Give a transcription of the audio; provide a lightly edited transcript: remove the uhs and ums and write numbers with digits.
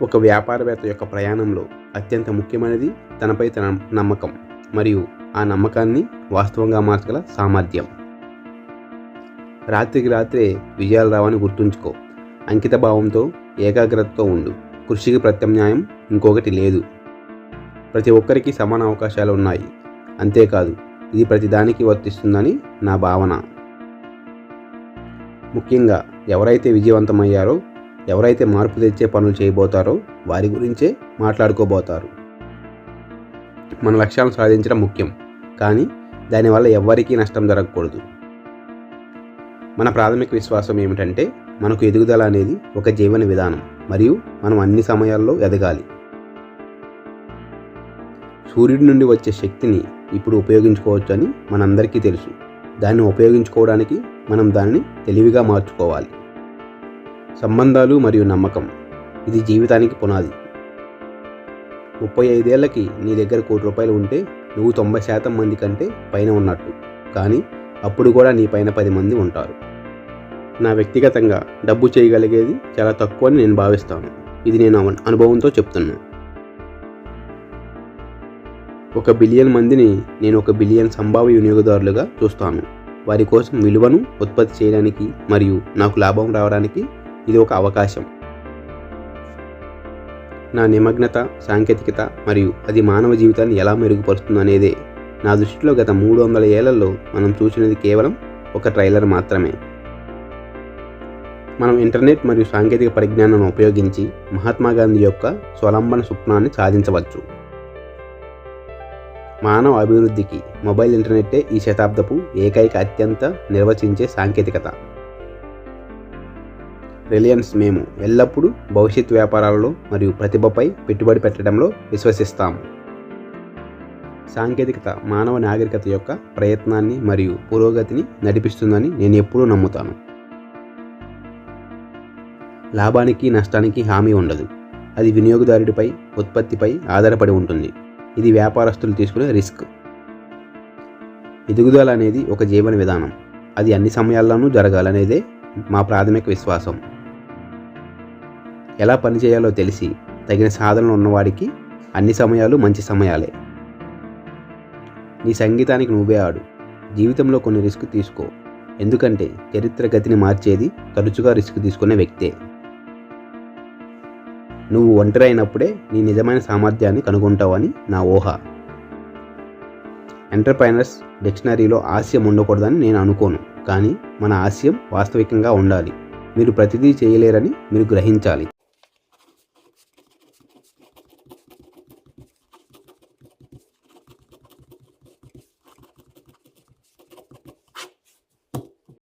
ఒక వ్యాపారవేత్త యొక్క ప్రయాణంలో అత్యంత ముఖ్యమైనది తనపై తన నమ్మకం మరియు ఆ నమ్మకాన్ని వాస్తవంగా మార్చగల సామర్థ్యం. రాత్రికి రాత్రే విజయాలు రావని గుర్తుంచుకో. అంకిత భావంతో ఏకాగ్రతతో ఉండు. కృషికి ప్రత్యామ్నాయం ఇంకొకటి లేదు. ప్రతి ఒక్కరికి సమాన అవకాశాలు ఉన్నాయి. అంతేకాదు, ఇది ప్రతిదానికి వర్తిస్తుందని నా భావన. ముఖ్యంగా ఎవరైతే విజయవంతమయ్యారో, ఎవరైతే మార్పు తెచ్చే పనులు చేయబోతారో వారి గురించే మాట్లాడుకోబోతారు. మన లక్ష్యాలను సాధించడం ముఖ్యం, కానీ దానివల్ల ఎవ్వరికీ నష్టం జరగకూడదు. మన ప్రాథమిక విశ్వాసం ఏమిటంటే మనకు ఎదుగుదల అనేది ఒక జీవన విధానం మరియు మనం అన్ని సమయాల్లో ఎదగాలి. సూర్యుడి నుండి వచ్చే శక్తిని ఇప్పుడు ఉపయోగించుకోవచ్చు అని మనందరికీ తెలుసు. దాన్ని ఉపయోగించుకోవడానికి మనం దానిని తెలివిగా మార్చుకోవాలి. సంబంధాలు మరియు నమ్మకం, ఇది జీవితానికి పునాది. 35 ఏళ్లకి నీ దగ్గర ₹1,00,00,000 ఉంటే నువ్వు 90% మంది కంటే పైన ఉన్నట్టు. కానీ అప్పుడు కూడా నీ పైన 10 మంది ఉంటారు. నా వ్యక్తిగతంగా డబ్బు చేయగలిగేది చాలా తక్కువ అని నేను భావిస్తాను. ఇది నేను అనుభవంతో చెప్తున్నాను. 1 బిలియన్ మందిని నేను 1 బిలియన్ సంభావ్య వినియోగదారులుగా చూస్తాను. వారి కోసం విలువను ఉత్పత్తి చేయడానికి మరియు నాకు లాభం రావడానికి ఇది ఒక అవకాశం. నా నిమగ్నత, సాంకేతికత మరియు అది మానవ జీవితాన్ని ఎలా మెరుగుపరుస్తుందనేదే నా దృష్టిలో గత 300 ఏళ్లలో మనం చూసినది కేవలం ఒక ట్రైలర్ మాత్రమే. మనం ఇంటర్నెట్ మరియు సాంకేతిక పరిజ్ఞానాన్ని ఉపయోగించి మహాత్మా గాంధీ యొక్క స్వలంబన స్వప్నాన్ని సాధించవచ్చు. మానవ అభివృద్ధికి మొబైల్ ఇంటర్నెట్టే ఈ శతాబ్దపు ఏకైక అత్యంత నిర్వచించే సాంకేతికత. రిలయన్స్ మేము ఎల్లప్పుడూ భవిష్యత్ వ్యాపారాలలో మరియు ప్రతిభపై పెట్టుబడి పెట్టడంలో విశ్వసిస్తాము. సాంకేతికత మానవ నాగరికత యొక్క ప్రయత్నాన్ని మరియు పురోగతిని నడిపిస్తుందని నేను ఎప్పుడూ నమ్ముతాను. లాభానికి నష్టానికి హామీ ఉండదు. అది వినియోగదారుడిపై, ఉత్పత్తిపై ఆధారపడి ఉంటుంది. ఇది వ్యాపారస్తులు తీసుకునే రిస్క్. ఎదుగుదల అనేది ఒక జీవన విధానం. అది అన్ని సమయాల్లోనూ జరగాలనేదే మా ప్రాథమిక విశ్వాసం. ఎలా పనిచేయాలో తెలిసి తగిన సాధనలు ఉన్నవాడికి అన్ని సమయాలు మంచి సమయాలే. నీ సంగీతానికి నువ్వే ఆడు. జీవితంలో కొన్ని రిస్క్ తీసుకో, ఎందుకంటే చరిత్ర గతిని మార్చేది తరచుగా రిస్క్ తీసుకునే వ్యక్తే. నువ్వు ఒంటరి అయినప్పుడే నీ నిజమైన సామర్థ్యాన్ని కనుగొంటావని నా ఊహ. ఎంటర్ప్రైనర్స్ డిక్షనరీలో ఆశయం ఉండకూడదని నేను అనుకోను, కానీ మన ఆశయం వాస్తవికంగా ఉండాలి. మీరు ప్రతిదీ చేయలేరని మీరు గ్రహించాలి.